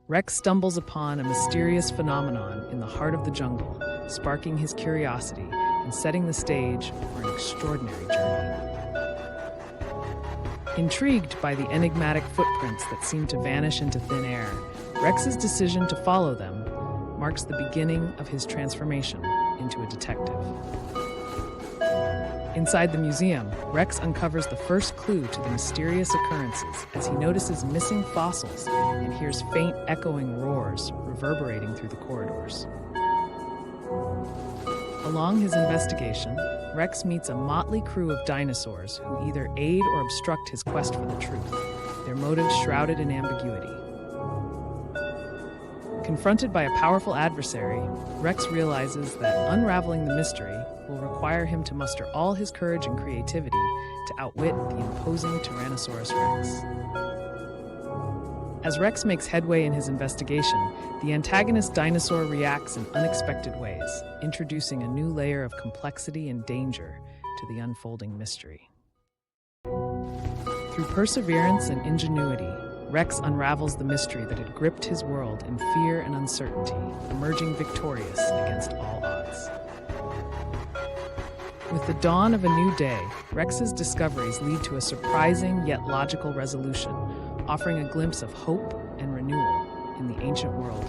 Rex stumbles upon a mysterious phenomenon in the heart of the jungle, sparking his curiosity and setting the stage for an extraordinary journey. Intrigued by the enigmatic footprints that seem to vanish into thin air, Rex's decision to follow them marks the beginning of his transformation into a detective. Inside the museum, Rex uncovers the first clue to the mysterious occurrences as he notices missing fossils and hears faint echoing roars reverberating through the corridors. Along his investigation, Rex meets a motley crew of dinosaurs who either aid or obstruct his quest for the truth, their motives shrouded in ambiguity. Confronted by a powerful adversary, Rex realizes that unraveling the mystery will require him to muster all his courage and creativity to outwit the imposing Tyrannosaurus Rex. As Rex makes headway in his investigation, the antagonist dinosaur reacts in unexpected ways, introducing a new layer of complexity and danger to the unfolding mystery. Through perseverance and ingenuity, Rex unravels the mystery that had gripped his world in fear and uncertainty, emerging victorious against all odds. With the dawn of a new day, Rex's discoveries lead to a surprising yet logical resolution, offering a glimpse of hope and renewal in the ancient world